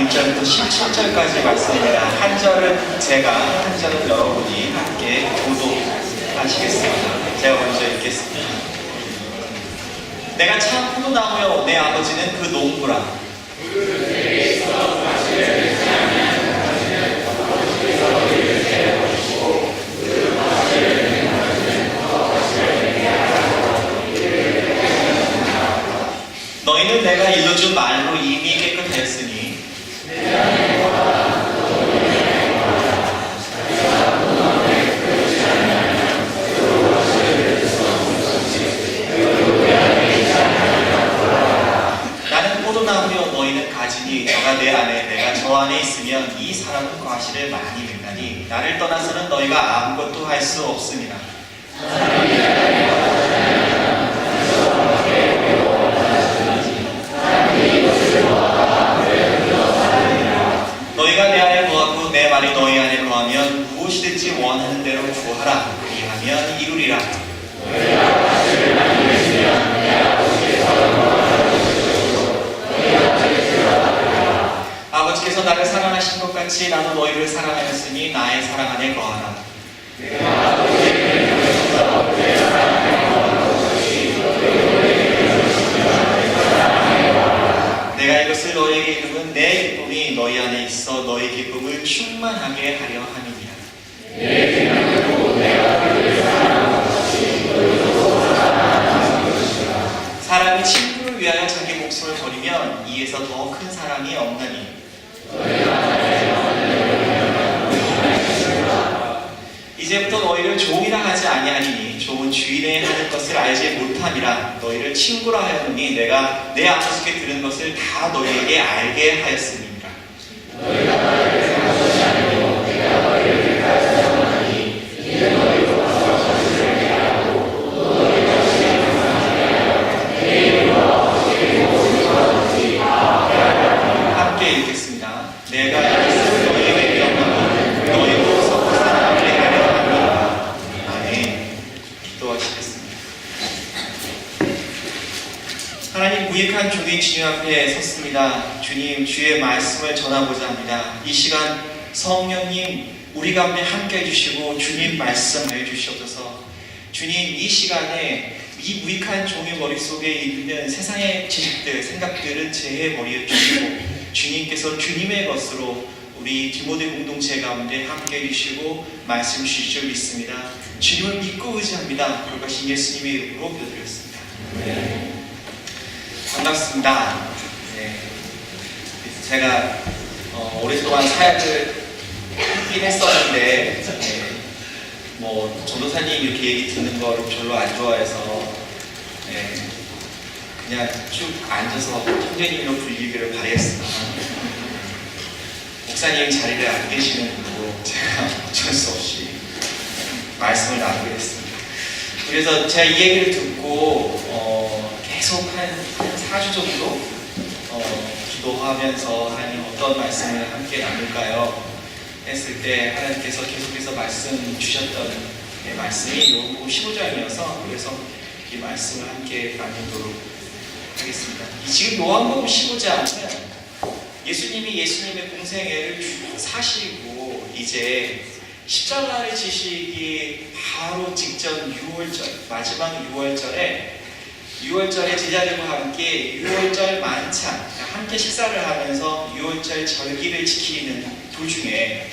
1절부터 17절까지 말씀입니다. 한 절은 제가, 한 절은 여러분이 함께 교독하시겠습니다. 제가 먼저 읽겠습니다. 내가 참 포도나무여 내 아버지는 그 농부라. 너희는 내가 일러준 말로 이미 깨끗했으니 나는 포도나무여 너희는 가지니 저가 내 안에 내가 저 안에 있으면 이 사람은 과실을 많이 맺나니 나를 떠나서는 너희가 아무것도 할 수 없습니다. 너희가 내 안에 거하고 내 말이 너희 안에 거하면 무엇이든지 원하는 대로 구하라. 그리하면 이루리라. 아버지께서 나를 사랑하신 것 같이 나도 너희를 사랑하였으니 나의 사랑 안에 거하라. 내가 이것을 너희에게 이름은 내 기쁨이 너희 안에 있어 너희 기쁨을 충만하게 하려 함이니라. 사람이 친구를 위하여 자기 목숨을 버리면 이에서 더 큰 사랑이 없나니. 이제부터 너희를 종이라 하지 아니하리니 종은 주인의 하는 것을 알지 못함이라. 너희를 친구라 하였노니 내가 내 아버지께 들은 것을 다 너희에게 알게 하였음이니라. 함께 읽겠습니다. 내가 이것을 너희에게 명하고 너희도 서로 사랑하게 하려 함이니라. 아멘. 기도하시겠습니다. 하나님, 무익한 종이 주님 앞에 섰습니다. 주님, 주의 말씀을 전하고자 합니다. 이 시간 성령님 우리 가운데 함께 해주시고 주님 말씀해 주시옵소서. 주님, 이 시간에 이 무익한 종의 머릿속에 있는 세상의 지식들, 생각들은 제 머리에 주시고 주님께서 주님의 것으로 우리 디모데 공동체 가운데 함께 해주시고 말씀 주실 줄 믿습니다. 주님을 믿고 의지합니다. 그러신 예수님의 이름으로 기도드렸습니다. 네. 반갑습니다. 네. 제가 오랫동안 사역을 하긴 했었는데 뭐 전도사님 이렇게 얘기 듣는 걸 별로 안 좋아해서 그냥 쭉 앉아서 형제님으로 불리기를 바랬습니다. 목사님 자리를 안 계시는 분으로 제가 어쩔 수 없이 말씀을 나누게 됐습니다. 그래서 제가 이 얘기를 듣고 계속 한 4주 정도 기도하면서 하나님 어떤 말씀을 함께 나눌까요? 했을 때 하나님께서 계속해서 말씀 주셨던 말씀이 요한복음 15장이어서 그래서 이 말씀을 함께 나누도록 하겠습니다. 지금 요한복음 15장은 예수님이 예수님의 공생애를 사시고 이제 십자가를 지시기 바로 직전 6월절, 마지막 6월절에 제자들과 함께 6월절 만찬, 함께 식사를 하면서 6월절 절기를 지키는 도중에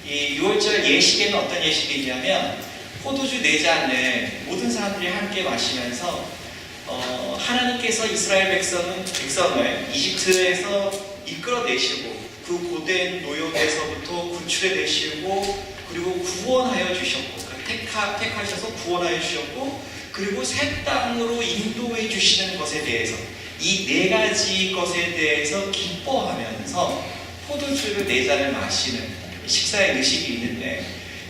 이 6월절 예식에는 어떤 예식이 있냐면 포도주 4잔을 모든 사람들이 함께 마시면서 하나님께서 이스라엘 백성을 이집트에서 이끌어내시고 그 고된 노역에서부터 구출해내시고 그리고 구원하여 주셨고 택하셔서 구원하여 주셨고 그리고 새 땅으로 인도해 주시는 것에 대해서 이 4가지 것에 대해서 기뻐하면서 포도주를 4잔을 마시는 식사의 의식이 있는데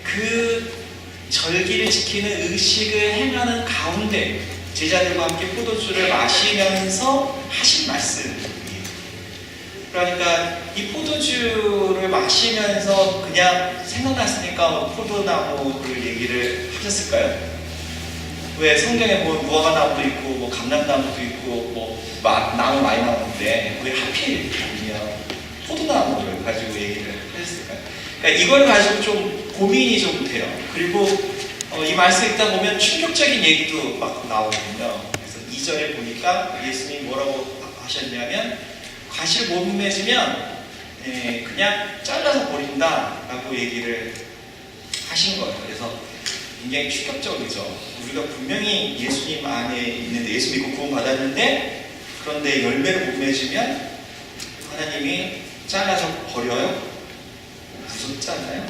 그 절기를 지키는 의식을 행하는 가운데 제자들과 함께 포도주를 마시면서 하신 말씀이에요. 그러니까 이 포도주를 마시면서 그냥 생각났으니까 포도나무를 얘기를 하셨을까요? 왜 성경에 뭐 무화과나무도 있고 뭐 감람나무도 있고 뭐 나무 많이 나오는데 왜 하필이면 포도나무 그러니까 이걸 가지고 좀 고민이 좀 돼요. 그리고 이 말씀 읽다 보면 충격적인 얘기도 막 나오거든요. 그래서 2절에 보니까 예수님이 뭐라고 하셨냐면 과실 못 맺으면 그냥 잘라서 버린다라고 얘기를 하신 거예요. 그래서 굉장히 충격적이죠. 우리가 분명히 예수님 안에 있는데, 예수 믿고 구원받았는데, 그런데 열매를 못 맺으면 하나님이 잘라서 버려요? 무섭잖아요.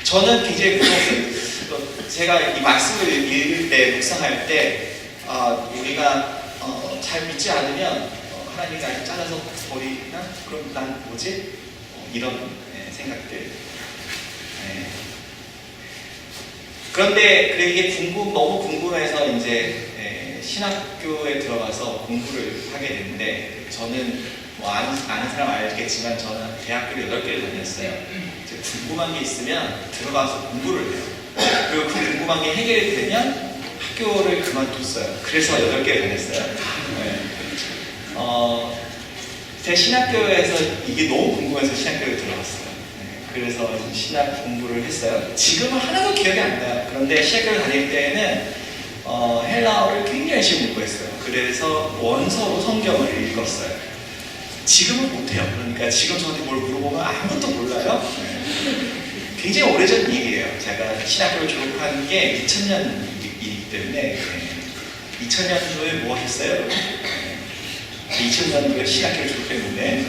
저는 굉장히 무서웠어요. 제가 이 말씀을 읽을 때, 묵상할 때, 우리가 잘 믿지 않으면 하나님이 날 잘라서 버리나? 그럼 난 뭐지? 이런 생각들. 그런데 이게 너무 궁금해서 이제 신학교에 들어가서 공부를 하게 됐는데, 저는 뭐 아는 사람 알겠지만 저는 대학교를 8개를 다녔어요. 궁금한 게 있으면 들어가서 공부를 해요. 그리고 그 궁금한 게 해결이 되면 학교를 그만뒀어요. 그래서 8개를 다녔어요. 제 신학교에서 이게 너무 궁금해서 신학교를 들어갔어요. 그래서 신학 공부를 했어요. 지금은 하나도 기억이 안 나요. 그런데 신학교를 다닐 때에는 헬라어를 굉장히 열심히 공부했어요. 그래서 원서로 성경을 읽었어요. 지금은 못해요. 그러니까 지금 저한테 뭘 물어보면 아무것도 몰라요. 굉장히 오래전 얘기예요. 제가 신학교를 졸업한 게 2000년이기 때문에 2000년도에 뭐 하셨어요? 2000년도에 신학교를 졸업했는데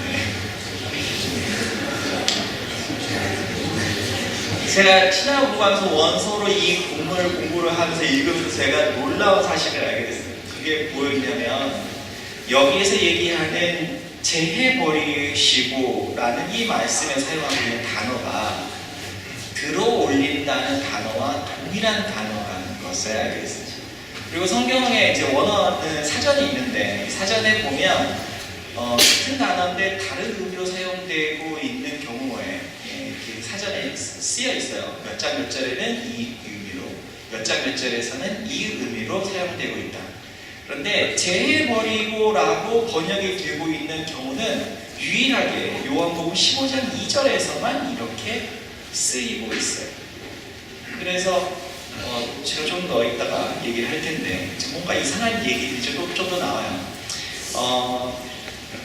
제가 신학 공부하면서 원서로 이 공부를 하면서 읽으면서 제가 놀라운 사실을 알게 됐어요. 그게 뭐였냐면 여기에서 얘기하는 제해버리시고 라는 이 말씀에 사용하고 있는 단어가 들어올린다는 단어와 동일한 단어라는 것을 알게 됐어요. 그리고 성경에 이제 원어는 사전이 있는데 사전에 보면 같은 단어인데 다른 의미로 사용되고 있는 경우에 사전에 쓰여 있어요. 몇 장 몇 절에는 이 의미로, 몇 장 몇 절에서는 이 의미로 사용되고 있다. 그런데 제해버리고라고 번역이 되고 있는 경우는 유일하게 요한복음 15장 2절에서만 이렇게 쓰이고 있어요. 그래서 제가 좀 더 이따가 얘기를 할 텐데 뭔가 이상한 얘기들이 좀 더 나와요.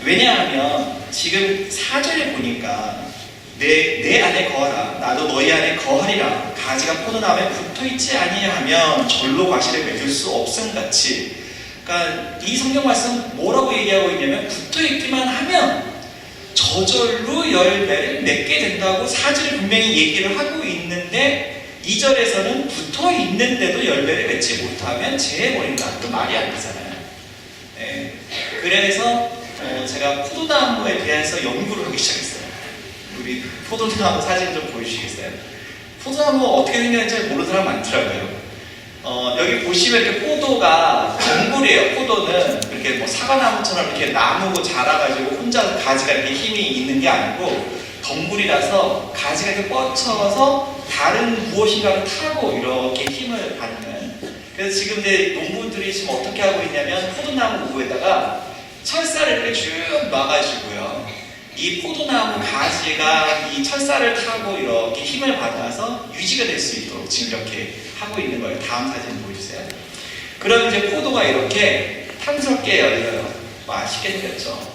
왜냐하면 지금 4절에 보니까 내 안에 거하라 나도 너희 안에 거하리라 가지가 포도나무에 붙어있지 아니하면 절로 과실을 맺을 수 없음같이, 그러니까 이 성경 말씀 뭐라고 얘기하고 있냐면 붙어있기만 하면 저절로 열매를 맺게 된다고 4절에 분명히 얘기를 하고 있는데 2절에서는 붙어있는데도 열매를 맺지 못하면 제해버린다. 그 말이 안 되잖아요. 그래서 제가 포도나무에 대해서 연구를 하기 시작했어요. 우리 포도나무 사진 좀 보여주시겠어요? 포도나무 어떻게 생겼는지 잘 모르는 사람 많더라고요. 여기 보시면 이렇게 포도가 덩굴이에요. 포도는 이렇게 뭐 사과나무처럼 이렇게 나무고 자라가지고 혼자 가지가 이렇게 힘이 있는 게 아니고 덩굴이라서 가지가 이렇게 뻗쳐서 다른 무엇인가를 타고 이렇게 힘을 받는. 그래서 지금 이제 농부들이 지금 어떻게 하고 있냐면 포도나무 우에다가 철사를 이렇게 쭉 놔가지고요. 이 포도나무 가지가 이 철사를 타고 이렇게 힘을 받아서 유지가 될 수 있도록 지금 이렇게 하고 있는 거예요. 다음 사진 보여주세요. 그럼 이제 포도가 이렇게 탐스럽게 열려요. 맛있게 생겼죠?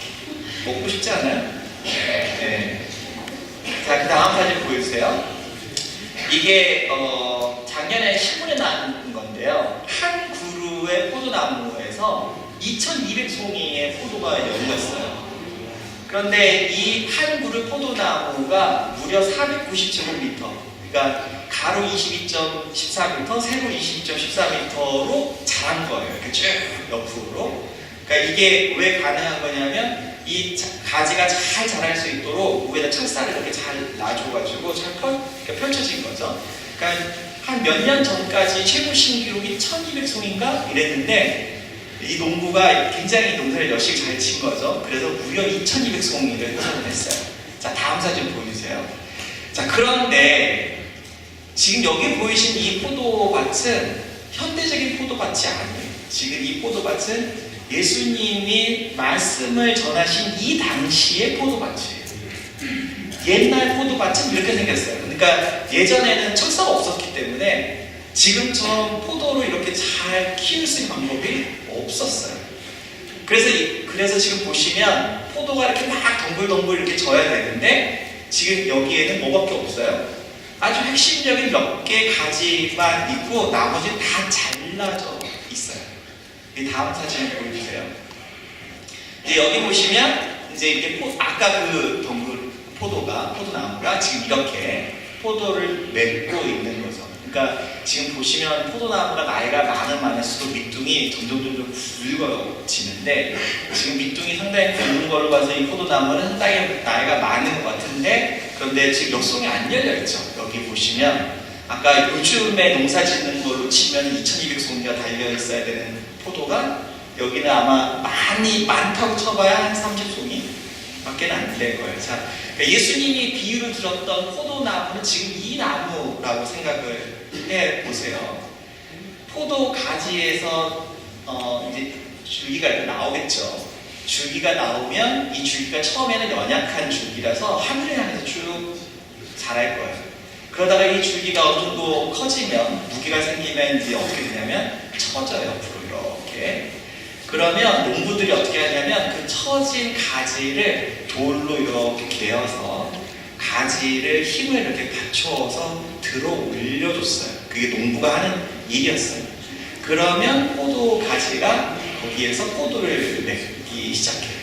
먹고 싶지 않아요? 네. 자, 그 다음 사진 보여주세요. 이게 작년에 신문에 나온 건데요. 한 그루의 포도나무에서 2200송이의 포도가 열렸어요. 그런데 이 한 그루 포도나무가 무려 490제곱미터, 그러니까 가로 22.14m, 세로 22.14m로 자란 거예요. 이렇게 쭉 옆으로. 그러니까 이게 왜 가능한 거냐면 이 가지가 잘 자랄 수 있도록 위에다 철사를 이렇게 잘 놔줘가지고 잘 펼쳐진 거죠. 그러니까 한 몇 년 전까지 최고 신기록이 1200송인가 이랬는데 이 농부가 굉장히 농사를 열심히 잘 친 거죠. 그래서 무려 2200송이를 훼손했어요. 자, 다음 사진 보여주세요. 자, 그런데 지금 여기 보이신 이 포도밭은 현대적인 포도밭이 아니에요. 지금 이 포도밭은 예수님이 말씀을 전하신 이 당시의 포도밭이에요. 옛날 포도밭은 이렇게 생겼어요. 그러니까 예전에는 철사가 없었기 때문에 지금처럼 포도를 이렇게 잘 키울 수 있는 방법이 없었어요. 그래서 지금 보시면 포도가 이렇게 막 덩글덩글 이렇게 져야 되는데 지금 여기에는 뭐밖에 없어요. 아주 핵심적인 몇 개 가지만 있고 나머지는 다 잘라져 있어요. 이 다음 사진을 보여주세요. 이제 여기 보시면 이제 이게 아까 그 포도나무가 지금 이렇게 포도를 맺고 있는 거죠. 그러니까 지금 보시면 포도나무가 나이가 많을수록 밑둥이 점점 굵어지는데 지금 밑둥이 상당히 굵은 걸로 봐서 이 포도나무는 상당히 나이가 많은 것 같은데 그런데 지금 옆송이 안 열려있죠. 여기 보시면 아까 요즘에 농사 짓는 걸로 치면 2200송이가 달려있어야 되는 포도가 여기는 아마 많다고 쳐봐야 한 30송이 밖에 안 될 거예요. 자, 그러니까 예수님이 비유를 들었던 포도나무는 지금 이 나무라고 생각을 해보세요. 포도 가지에서 이제 줄기가 이렇게 나오겠죠. 줄기가 나오면 이 줄기가 처음에는 연약한 줄기라서 하늘을 향해서 쭉 자랄 거예요. 그러다가 이 줄기가 어느 정도 커지면 무게가 생기면 이제 어떻게 되냐면 처져요. 옆으로 이렇게. 그러면 농부들이 어떻게 하냐면 그 처진 가지를 돌로 이렇게 개어서 가지를 힘을 이렇게 받쳐서 들어 올려줬어요. 그게 농부가 하는 일이었어요. 그러면 포도 가지가 거기에서 포도를 맺기 시작해요.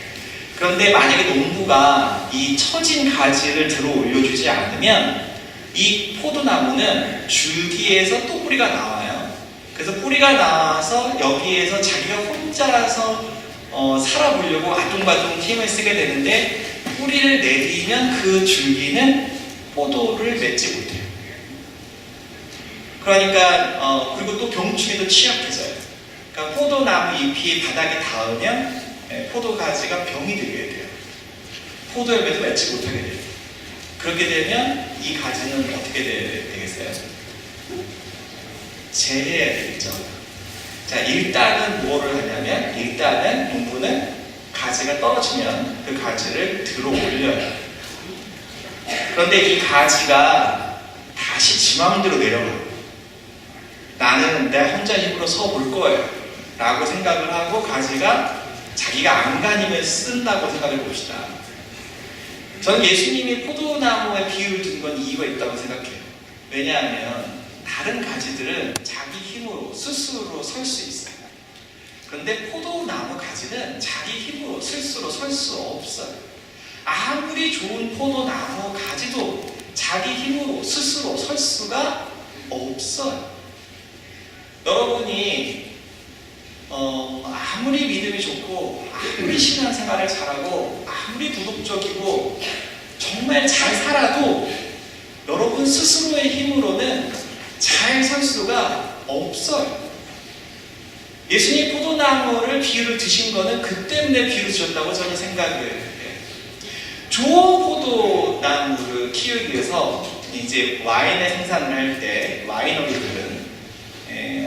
그런데 만약에 농부가 이 처진 가지를 들어 올려주지 않으면 이 포도나무는 줄기에서 또 뿌리가 나와요. 그래서 뿌리가 나와서 여기에서 자기가 혼자서 살아보려고 아둥바둥 힘을 쓰게 되는데 뿌리를 내리면 그 줄기는 포도를 맺지 못해요. 그러니까 그리고 또 병충해도 취약해져요. 그러니까 포도나무 잎이 바닥에 닿으면 포도 가지가 병이 들게 돼요. 포도 열매도 맺지 못하게 돼요. 그렇게 되면 이 가지는 어떻게 되겠어요? 재해야 되겠죠. 자, 일단은 뭐를 하냐면 일단은 농부는 가지가 떨어지면 그 가지를 들어 올려요. 그런데 이 가지가 다시 지 마음대로 내려가요. 나는 내 혼자 힘으로 서볼 거예요 라고 생각을 하고 가지가 자기가 안간힘을 쓴다고 생각해 봅시다. 저는 예수님이 포도나무에 비유를 든 건 이유가 있다고 생각해요. 왜냐하면 다른 가지들은 자기 힘으로 스스로 설 수 있어요. 그런데 포도나무 가지는 자기 힘으로 스스로 설 수 없어요. 아무리 좋은 포도나무 가지도 자기 힘으로 스스로 설 수가 없어요. 여러분이 아무리 믿음이 좋고 아무리 신앙생활을 잘하고 아무리 도덕적이고 정말 잘 살아도 여러분 스스로의 힘으로는 잘 설 수가 없어요. 예수님 포도나무를 비유를 드신 거는 그 때문에 비유를 주셨다고 저는 생각을 해요. 좋은 포도나무를 키우기 위해서 이제 와인의 생산을 할 때 와이너리들은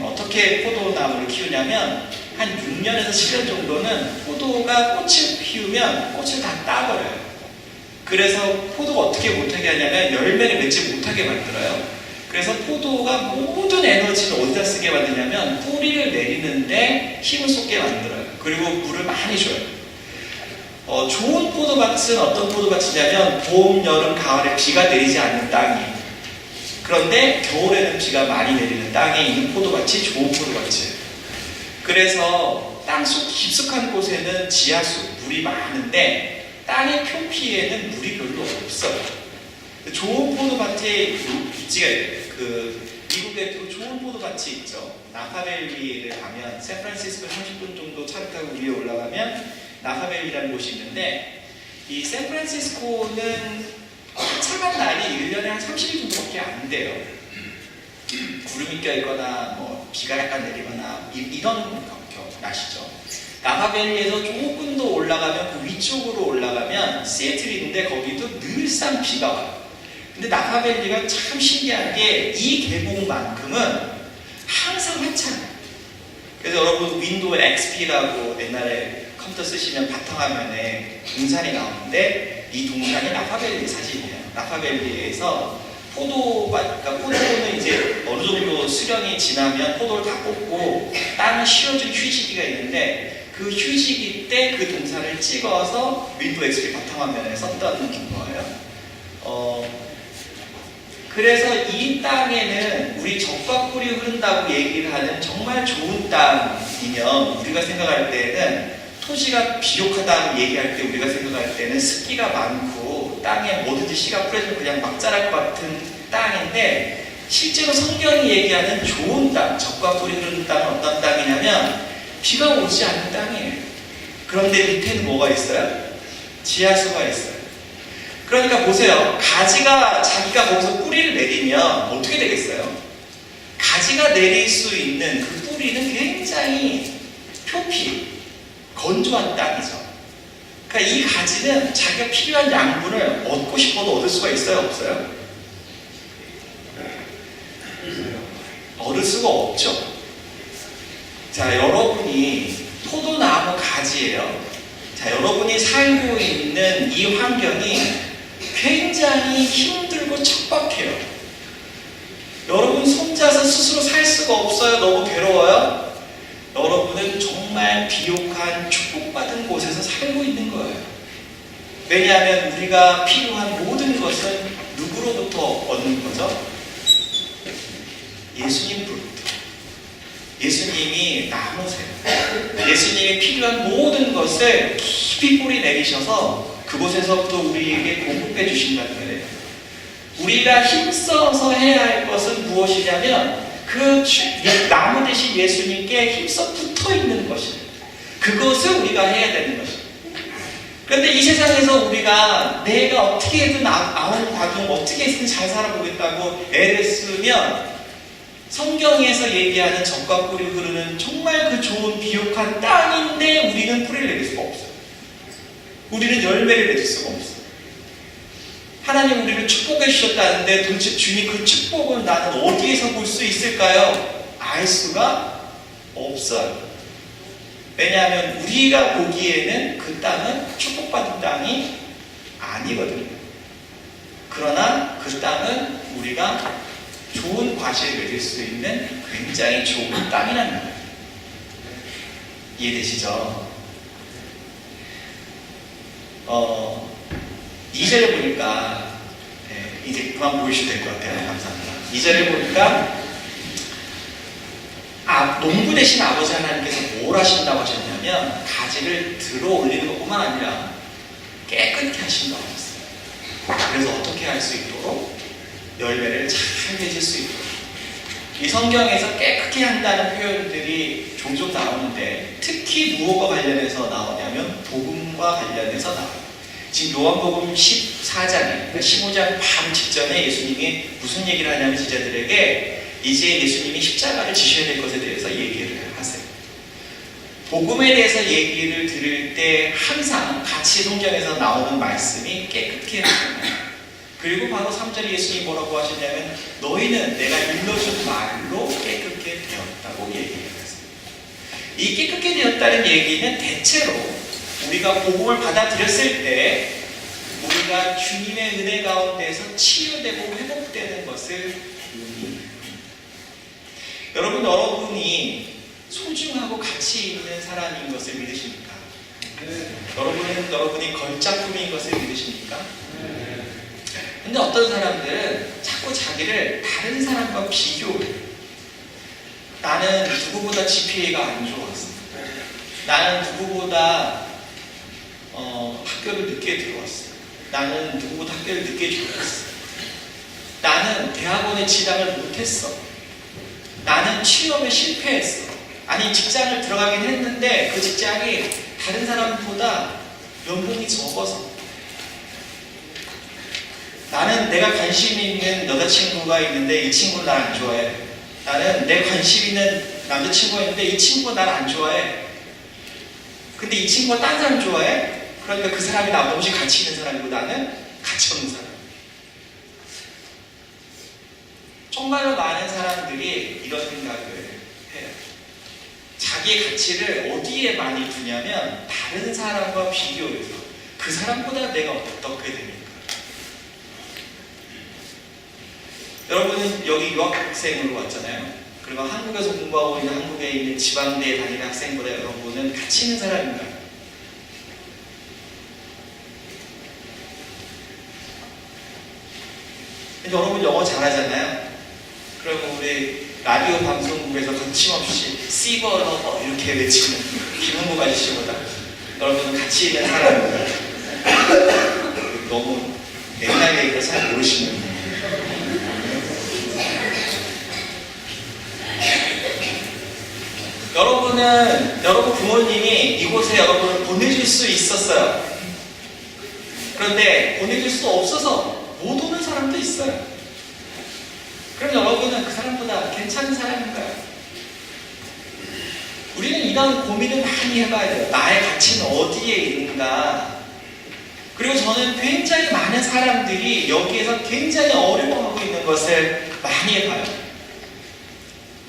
어떻게 포도나무를 키우냐면 한 6년에서 7년 정도는 포도가 꽃을 피우면 꽃을 다 따버려요. 그래서 포도가 어떻게 못하게 하냐면 열매를 맺지 못하게 만들어요. 그래서 포도가 모든 에너지를 어디다 쓰게 만드냐면 뿌리를 내리는데 힘을 쏟게 만들어요. 그리고 물을 많이 줘요. 좋은 포도밭은 어떤 포도밭이냐면 봄, 여름, 가을에 비가 내리지 않는 땅이에요. 그런데 겨울에는 비가 많이 내리는 땅에 있는 포도밭이 좋은 포도밭이에요. 그래서 땅속 깊숙한 곳에는 지하수, 물이 많은데 땅의 표피에는 물이 별로 없어요. 좋은 포도밭에 위치가 미국에도 좋은 포도밭이 있죠. 나파밸리를 가면 샌프란시스코 30분 정도 차를 타고 위에 올라가면 나파밸리라는 곳이 있는데 이 샌프란시스코는 화창한 날이 1년에 한 30일 정도밖에 안 돼요. 구름이 껴있거나 뭐 비가 약간 내리거나 이런 날씨죠. 나파밸리에서 조금 더 올라가면 그 위쪽으로 올라가면 시애틀이 있는데 거기도 늘상 비가 와요. 근데 나파밸리가 참 신기한 게 이 계곡만큼은 항상 화창해요. 그래서 여러분 윈도우 XP라고 옛날에 컴퓨터 쓰시면 바탕화면에 등산이 나오는데 이 동산이 나파밸리 사진이에요. 나파밸리에서 그러니까 포도는 이제 어느 정도 수령이 지나면 포도를 다 뽑고 땅을 씌워준 휴지기가 있는데 그 휴지기 때 그 동산을 찍어서 윈도우 XP 바탕화면에 썼던 거예요. 그래서 이 땅에는 우리 적과 꿀이 흐른다고 얘기를 하는 정말 좋은 땅이면 우리가 생각할 때는 토지가 비옥하다고 얘기할 때 우리가 생각할 때는 습기가 많고 땅에 뭐든지 씨가 뿌려지면 그냥 막 자랄 것 같은 땅인데 실제로 성경이 얘기하는 좋은 땅, 적과 꿀이 흐르는 땅은 어떤 땅이냐면 비가 오지 않는 땅이에요. 그런데 밑에는 뭐가 있어요? 지하수가 있어요. 그러니까 보세요. 가지가 자기가 거기서 뿌리를 내리면 어떻게 되겠어요? 가지가 내릴 수 있는 그 뿌리는 굉장히 표피, 건조한 땅이죠. 그러니까 이 가지는 자기가 필요한 양분을 얻고 싶어도 얻을 수가 있어요? 없어요? 얻을 수가 없죠. 자, 여러분이 포도나무 가지예요. 자, 여러분이 살고 있는 이 환경이 굉장히 힘들고 척박해요. 여러분 손자서 스스로 살 수가 없어요. 너무 괴로워요. 여러분은 정말 비옥한 축복받은 곳에서 살고 있는 거예요. 왜냐하면 우리가 필요한 모든 것은 누구로부터 얻는 거죠? 예수님으로부터. 예수님이 나무세요. 예수님이 필요한 모든 것을 깊이 뿌리 내리셔서 그곳에서부터 우리에게 공급해 주신다는 거예요. 우리가 힘써서 해야 할 것은 무엇이냐면 그 나무 대신 예수님께 힘써 붙어 있는 것입니다. 그것을 우리가 해야 되는 것입니다. 그런데 이 세상에서 우리가 내가 어떻게든 아웅 박웅 어떻게든 잘 살아보겠다고 애를 쓰면 성경에서 얘기하는 적과 꿀이 흐르는 정말 그 좋은 비옥한 땅인데 우리는 뿌리를 내릴 수가 없어요. 우리는 열매를 맺을 수가 없어요. 하나님 우리를 축복해 주셨다는데 도대체 주님 그 축복을 나는 어디에서 볼 수 있을까요? 알 수가 없어요. 왜냐하면 우리가 보기에는 그 땅은 축복받은 땅이 아니거든요. 그러나 그 땅은 우리가 좋은 과실을 맺을 수 있는 굉장히 좋은 땅이라는 거예요. 이해되시죠? 2절에 보니까 이제 그만 보이셔도 될 것 같아요. 감사합니다. 2절에 보니까 농부 대신 아버지 하나님께서 뭘 하신다고 하셨냐면 가지를 들어 올리는 것뿐만 아니라 깨끗게 하신다고 하셨어요. 그래서 어떻게 할 수 있도록? 열매를 잘 맺을 수 있도록. 이 성경에서 깨끗게 한다는 표현들이 종종 나오는데 특히 무엇과 관련해서 나오냐면 복음과 관련해서 나와요. 지금 요한복음 14장에 15장 밤 직전에 예수님이 무슨 얘기를 하냐면 제자들에게 이제 예수님이 십자가를 지셔야 될 것에 대해서 얘기를 하세요. 복음에 대해서 얘기를 들을 때 항상 같이 성경에서 나오는 말씀이 깨끗게 하잖아요. 그리고 바로 3절에 예수님이 뭐라고 하셨냐면 너희는 내가 일러준 말로 깨끗게 되었다고 얘기했어요. 이 깨끗게 되었다는 얘기는 대체로 우리가 복음을 받아들였을 때 우리가 주님의 은혜 가운데서 치유되고 회복되는 것을 의미합니다. 여러분이 소중하고 가치 있는 사람인 것을 믿으십니까? 여러분이 걸작품인 것을 믿으십니까? 근데 어떤 사람들은 자꾸 자기를 다른 사람과 비교해요. 나는 누구보다 GPA가 안 좋았어. 나는 누구보다 학교를 늦게 들어왔어. 나는 누구보다 학교를 늦게 졸업했어. 나는 대학원에 진학을 못했어. 나는 취업에 실패했어. 아니 직장을 들어가긴 했는데 그 직장이 다른 사람보다 연봉이 적어서. 나는 내가 관심 있는 여자친구가 있는데 이 친구는 날 안 좋아해. 나는 내 관심 있는 남자친구가 있는데 이 친구가 날 안 좋아해. 근데 이 친구가 딴 사람 좋아해? 그러니까 그 사람이 나머지 가치 있는 사람이고 나는 가치 없는 사람. 정말로 많은 사람들이 이런 생각을 해요. 자기의 가치를 어디에 많이 두냐면 다른 사람과 비교해서. 그 그 사람보다 내가 어떻게 됩니까? 여러분은 여기 유학생으로 왔잖아요. 그리고 한국에서 공부하고 있는 한국에 있는 지방대에 다니는 학생보다 여러분은 가치 있는 사람인가요? 여러분 영어 잘하잖아요. 그러면 우리 라디오 방송국에서 거침없이 씨버러 이렇게 외치는 김은국 아저씨보다 여러분은 가치 있는 사람인가요? 너무 옛날 얘기를 잘 모르시는 거예요. 여러분 부모님이 이곳에 여러분을 보내줄 수 있었어요. 그런데 보내줄 수 없어서 못 오는 사람도 있어요. 그럼 여러분은 그 사람보다 괜찮은 사람인가요? 우리는 이런 고민을 많이 해봐야 돼요. 나의 가치는 어디에 있는가? 그리고 저는 굉장히 많은 사람들이 여기에서 굉장히 어려워하고 있는 것을 많이 봐요.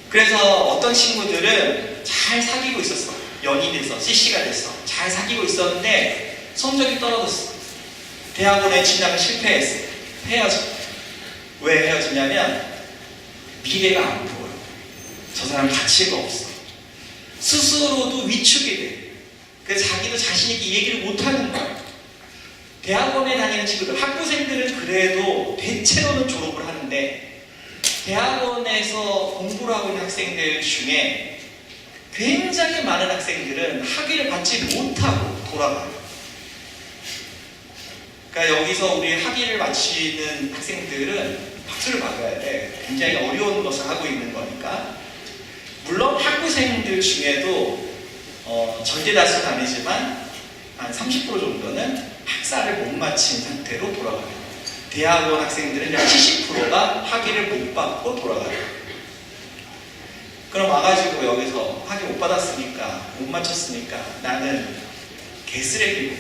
그래서 어떤 친구들은 잘 사귀고 있었어. 연인이 돼서, CC가 됐어. 잘 사귀고 있었는데 성적이 떨어졌어. 대학원에 진학을 실패했어. 헤어져. 왜 헤어지냐면 미래가 안 보여. 저 사람 가치가 없어. 스스로도 위축이 돼. 그래서 자기도 자신 있게 얘기를 못하는 거야. 대학원에 다니는 친구들, 학부생들은 그래도 대체로는 졸업을 하는데 대학원에서 공부를 하고 있는 학생들 중에 굉장히 많은 학생들은 학위를 받지 못하고 돌아가요. 그러니까 여기서 우리 학위를 마치는 학생들은 박수를 받아야 돼. 굉장히 어려운 것을 하고 있는 거니까. 물론 학부생들 중에도 절대 다수는 아니지만 한 30% 정도는 학사를 못 마친 상태로 돌아가요. 대학원 학생들은 약 70%가 학위를 못 받고 돌아가요. 그럼 와가지고 여기서 학위 못 받았으니까, 못 마쳤으니까 나는 개쓰레기고